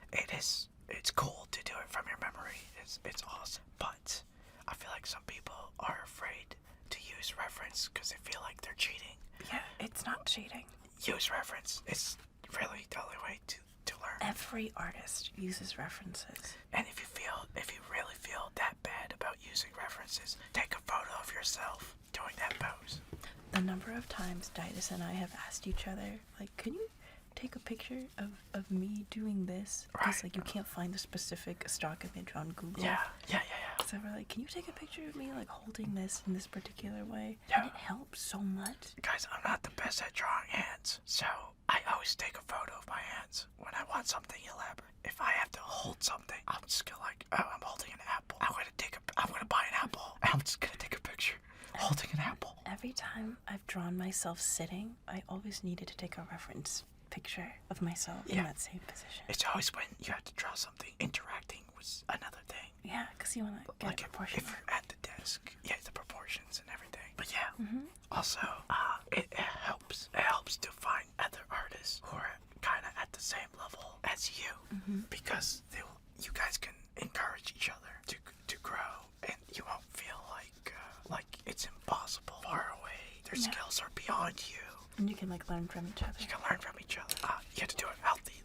It's cool to do it from your memory. It's awesome. But I feel like some people are afraid to use reference because they feel like they're cheating. Yeah, it's not cheating. Use reference. It's really the only way to learn. Every artist uses references. And if you really feel that bad about using references, take a photo of yourself doing that pose. The number of times Daidus and I have asked each other, like, can you take a picture of me doing this? Because like you can't find the specific stock image on Google. Yeah. So we're like, can you take a picture of me like holding this in this particular way? Yeah. And it helps so much. Guys, I'm not the best at drawing hands, so I always take a photo of my hands when I want something elaborate. If I have to hold something, I'm just gonna like, oh, I'm holding an apple. I'm gonna buy an apple. I'm just gonna take a picture holding an apple. Every time I've drawn myself sitting, I always needed to take a reference picture of myself in that same position. It's always when you have to draw something interacting with another thing. Yeah, because you want to get like a proportion. If you're at the desk, the proportions and everything. But also, it helps. It helps to find other artists who are kind of at the same level as you, because you guys can encourage each other to grow, and you won't feel like it's impossible, far away. Their skills are beyond you. And you can like learn from each other. You can learn from each other. You have to do it healthily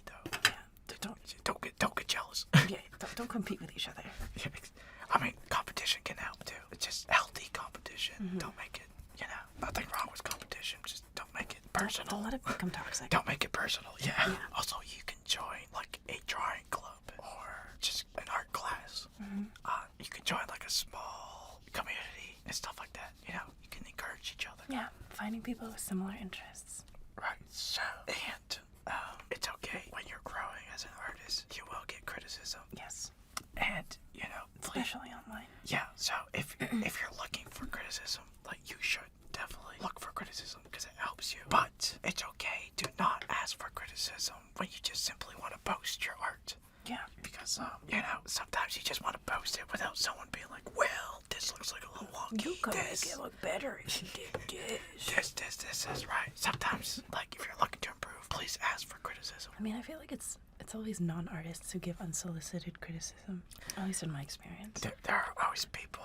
though. Yeah. Don't get Yeah, don't compete with each other. I mean, competition can help too. It's just healthy competition. Don't make it, nothing wrong with competition. Just don't make it personal. Don't let it become toxic. Don't make it personal. Yeah. Also, you can join like a drawing club or just an art class. You can join like a small community and stuff like that. You can encourage each other. Yeah, finding people with similar interests. Right. So, and it's okay when you're growing as an artist. You will get criticism. Yes. And Especially online. Yeah. So if you're looking for criticism, like you should definitely look for criticism because it helps you. But it's okay to not ask for criticism when you just simply want to post your art. Yeah. Because sometimes you just want to post it without someone being like, well, this looks like a little wonky. You could make it look better if you did this. This is right. Sometimes, like, if you're looking to improve, please ask for criticism. I mean, I feel like it's always non-artists who give unsolicited criticism, at least in my experience. There are always people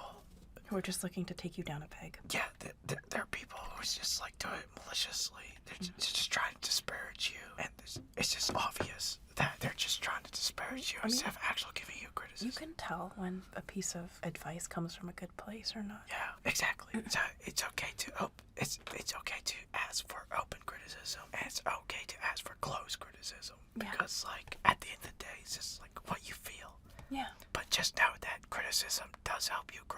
who are just looking to take you down a peg. Yeah, there are people who just like do it maliciously. They're just trying to disparage you, and it's just obvious that they're just trying to disparage you instead of actually giving you criticism. You can tell when a piece of advice comes from a good place or not. Yeah, exactly. So it's okay to it's okay to ask for open criticism, and it's okay to ask for closed criticism because, like, at the end of the day, it's just like what you feel. Yeah. But just know that criticism does help you grow.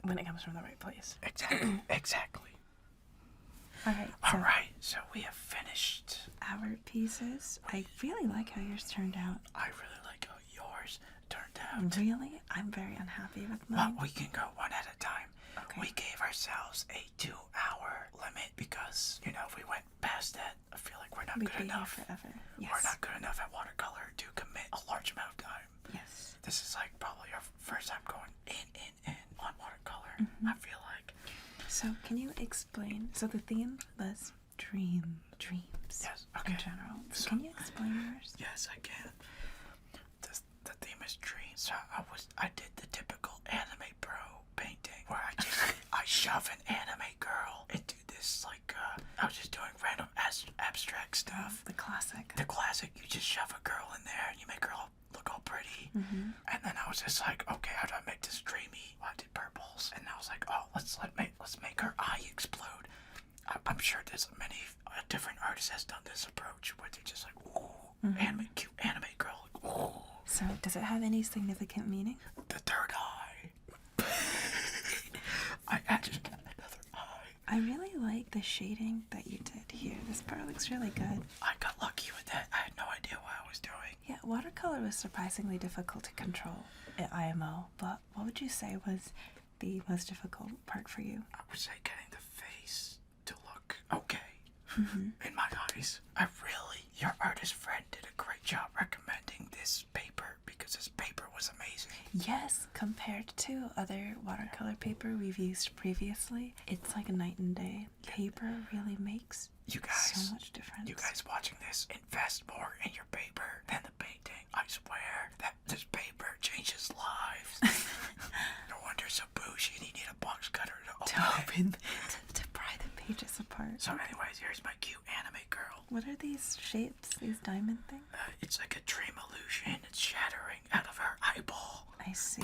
When it comes from the right place. Exactly. Exactly. All right. So we have finished our pieces. I really like how yours turned out. I really like how yours turned out. Really? I'm very unhappy with Well, mine. we can go one at a time. Okay. We gave ourselves a 2-hour limit because, if we went past that, I feel like we're not good enough. Forever. Yes. We're not good enough at watercolor to commit a large amount of time. Yes. This is like probably our first time going in on watercolor. I feel like. So can you explain? So the theme was dreams. Yes. Okay. In general. So can you explain yours? Yes, I can. The theme is dreams. So I did the typical anime bro painting where I shove an anime girl into this I was just doing random abstract stuff. The classic. The classic. You just shove a girl in there and you make her look all pretty. And then I was just like, okay, how do I make this dreamy? Well, I did purples, and I was like, oh, let's make her eye explode. I'm sure there's many different artists has done this approach where they're just like, ooh, cute anime girl. Like, ooh. So does it have any significant meaning? The third eye. I added another eye. I really like the shading that you did here. This part looks really good. I got lucky with that. I had no idea what I was doing. Yeah, watercolor was surprisingly difficult to control at IMO, but what would you say was the most difficult part for you? I would say getting the face to look okay in my eyes. Your artist friend did a great job recommending this paper because this paper was amazing. Yes, compared to other watercolor paper we've used previously, it's like a night and day. Paper really makes so much difference. You guys watching this, invest more in your paper than the painting. I swear that this paper changes lives. No wonder it's so bougie and you need a box cutter to open it. To pry the pages apart. So anyways, here's my cute anime girl. What are these shapes, these diamond things? It's like a dream illusion. It's shattering out of her eyeball. I see.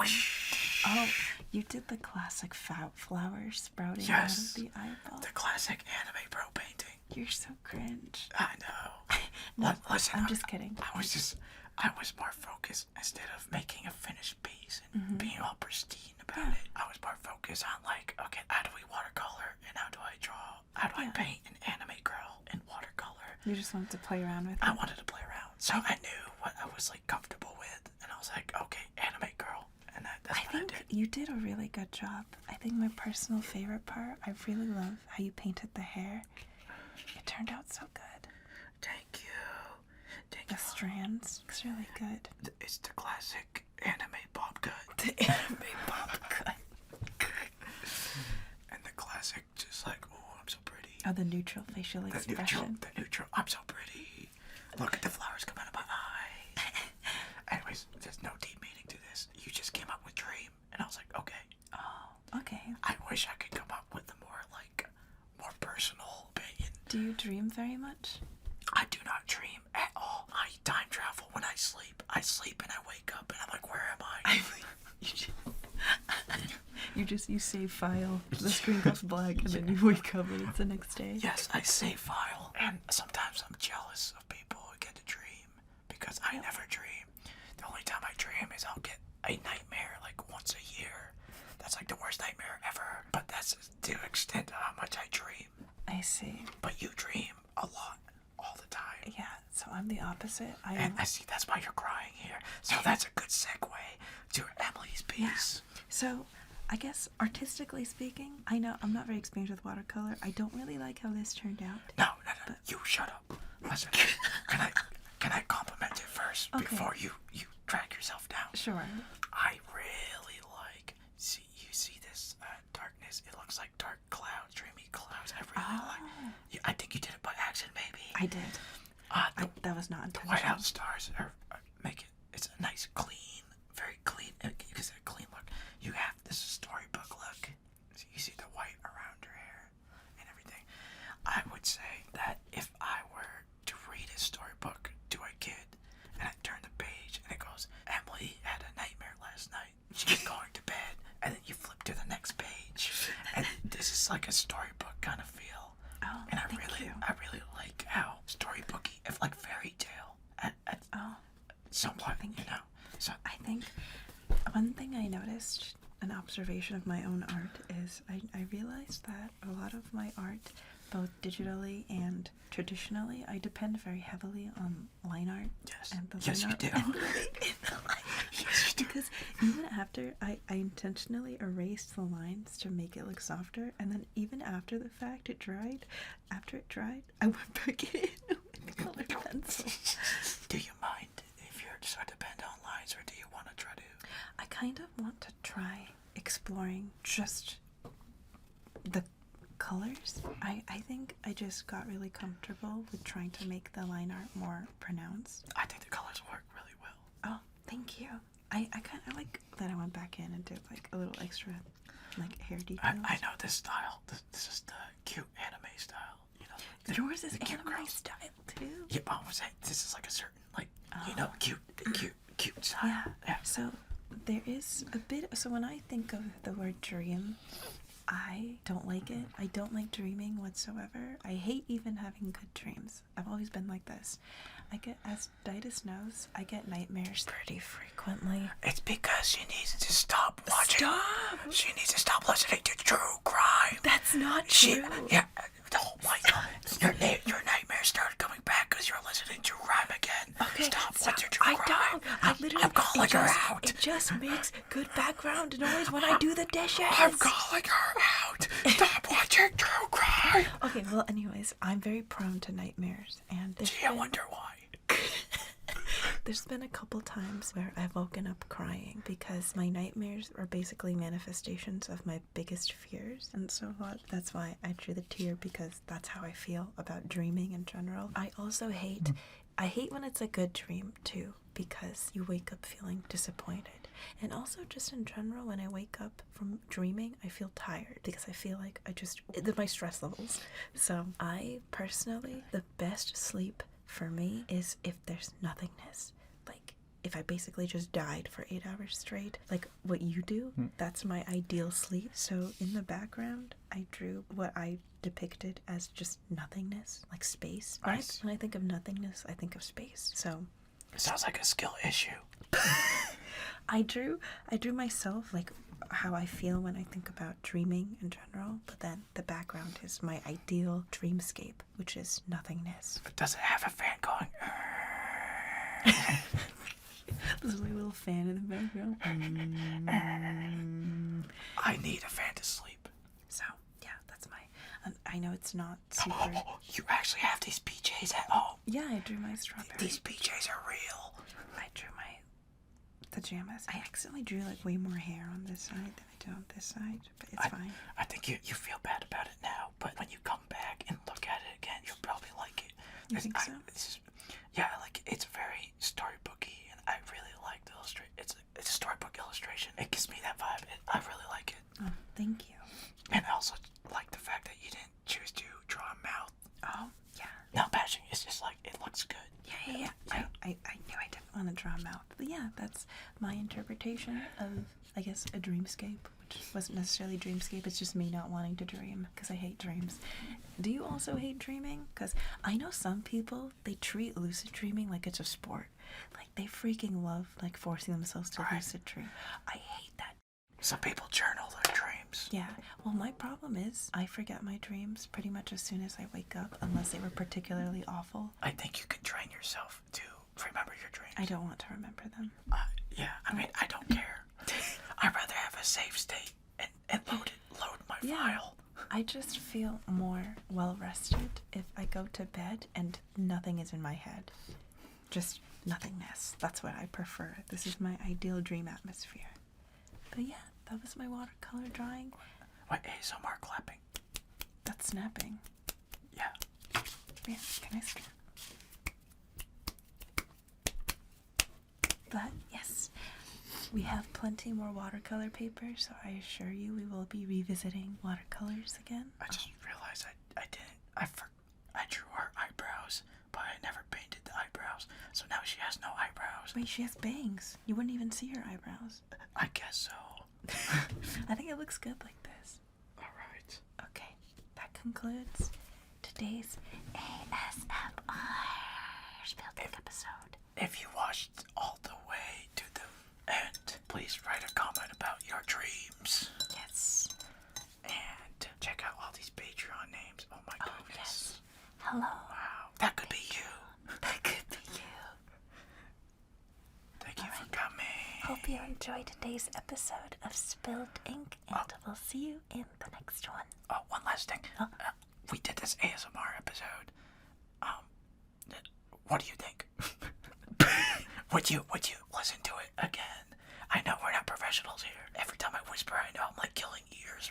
Oh, you did the classic flowers sprouting out of the eyeball. The classic anime bro painting. You're so cringe. I know. No, listen, I'm just kidding. I was more focused instead of making a finished piece and being all pristine about it. I was more focused on like, okay, how do we watercolor and how do I draw? How do I paint an anime girl in watercolor? You just wanted to play around with it. I wanted to play around, so I knew what I was like comfortable with, and I was like, okay, anime girl, and that's what I did. You did a really good job. I think my personal favorite part, I really love how you painted the hair. It turned out so good. Thank you. The strands looks really good. It's the classic anime bob cut. The anime bob cut. And the classic, just like, oh, I'm so pretty. Oh, the neutral facial expression. The neutral, I'm so pretty. Look at the flowers come out of my eye. Anyways, there's no deep meaning to this. You just came up with dream, and I was like, okay. Oh, okay. I wish I could come up with a more personal opinion. Do you dream very much? I do not dream at all. I time travel when I sleep. I sleep and I wake up and I'm like, where am I? You save file, the screen goes black, and then you wake up and it's the next day. Yes, I save file, and sometimes I'm jealous of people who get to dream, because I never dream. The only time I dream is I'll get a nightmare like once a year. That's like the worst nightmare ever, but that's the extent of how much I dream. I see. But you dream a lot, all the time. Yeah, so I'm the opposite. And I see that's why you're crying here. So that's a good segue to Emily's piece. Yeah. So, I guess artistically speaking, I know I'm not very experienced with watercolor. I don't really like how this turned out. No, you shut up. Listen, can I compliment it first before you drag yourself down? Sure. I really like. You see this darkness? It looks like dark clouds, dreamy clouds. I really like. Yeah, I think you did it by accident, maybe. I did. That was not intentional. The whiteout stars make it. It's a nice, clean, very clean. You can say a clean look. You have this storybook look. So you see the white around your hair and everything. I would say that if I were to read a storybook to a kid, and I turn the page and it goes, Emily had a nightmare last night. She's going to bed, and then you flip to the next page, and this is like a storybook kind of feel. Oh, and I thank really you. like how storybooky, if like fairy tale, somewhat, thank you know. So I think one thing I noticed, an observation of my own art, is I realized that a lot of my art, both digitally and traditionally, I depend very heavily on line art. Yes. And the Yes, line you art do. Yes, you do. Because even after I intentionally erased the lines to make it look softer, and then even after the fact it dried, after it dried, I went back in with colored pencil. Do you mind if you're just going to depend on lines, or do you want to try to? I kind of want to try exploring just the colors. I think I just got really comfortable with trying to make the line art more pronounced. I think the colors work really well. Oh, thank you. I kind of like that I went back in and did like a little extra like hair details. I know this style. This is the cute anime style. You know. Yours is cute anime girls. style too. Yeah, but I was saying this is like a certain cute style. Yeah. So there is a bit. So when I think of the word dream, I don't like it. I don't like dreaming whatsoever. I hate even having good dreams. I've always been like this. As Daidus knows, I get nightmares pretty frequently. It's because she needs to stop watching. Stop! She needs to stop listening to true crime. That's not true. Oh my God. Your nightmares started coming back because you're listening to crime again. Okay, stop stop. with your true crime. I literally. I'm calling her out. It just makes good background noise when I do the dishes. I'm calling her out. Stop watching true crime. Okay, well, anyways, I'm very prone to nightmares, and Gee, I wonder why. There's been a couple times where I've woken up crying because my nightmares are basically manifestations of my biggest fears, and so that's why I drew the tear, because that's how I feel about dreaming in general. I also hate when it's a good dream too, because you wake up feeling disappointed. And also just in general, when I wake up from dreaming, I feel tired because I feel like my stress levels. So I personally, the best sleep for me is if there's nothingness. Like if I basically just died for 8 hours straight, like what you do, that's my ideal sleep. So in the background, I drew what I depicted as just nothingness, like space. Right? When I think of nothingness, I think of space. So it sounds like a skill issue. I drew myself like how I feel when I think about dreaming in general, but then the background is my ideal dreamscape, which is nothingness. But does it have a fan going? There's a little fan in the background. I need a fan to sleep. So, yeah, that's my... I know it's not super... Oh, you actually have these PJs at home? Yeah, I drew my strawberry. These PJs are real. I drew my pajamas. I accidentally drew like way more hair on this side than I did on this side, but it's fine. I think you feel bad about it now, but when you come back and look at it again, you'll probably like it. You think so? It's very storybooky, and I really like the illustration. It's a storybook illustration. It gives me that vibe. I really like it. Oh, thank you. And I also like the fact that you didn't choose to draw a mouth. Oh, yeah. No bashing. It's just like, it looks good. Yeah. I interpretation of, I guess, a dreamscape, which wasn't necessarily dreamscape. It's just me not wanting to dream because I hate dreams. Do you also hate dreaming? Because I know some people, they treat lucid dreaming like it's a sport. Like, they freaking love, like, forcing themselves to lucid dream. I hate that. Some people journal their dreams. Yeah. Well, my problem is I forget my dreams pretty much as soon as I wake up, unless they were particularly awful. I think you can train yourself to remember your dreams. I don't want to remember them. Yeah, I mean, I don't care. I'd rather have a safe state and load my file. I just feel more well-rested if I go to bed and nothing is in my head. Just nothingness. That's what I prefer. This is my ideal dream atmosphere. But yeah, that was my watercolor drawing. What, ASMR clapping? That's snapping. Yeah. Yeah, can I snap? But yes, we have plenty more watercolor paper, so I assure you we will be revisiting watercolors again. I just realized I didn't. I drew her eyebrows, but I never painted the eyebrows, so now she has no eyebrows. Wait, she has bangs. You wouldn't even see her eyebrows. I guess so. I think it looks good like this. Alright. Okay, that concludes today's ASMR Spilled Ink episode. If you watched all the way to the end, please write a comment about your dreams. Yes. And check out all these Patreon names. Oh my goodness. Yes. Hello. Wow. That could be you. That could be you. Thank you for coming. Hope you enjoyed today's episode of Spilled Ink, and we'll see you in the next one. Oh, one last thing. We did this ASMR episode. What do you think? Would you listen to it again? I know we're not professionals here. Every time I whisper, I know I'm like killing ears.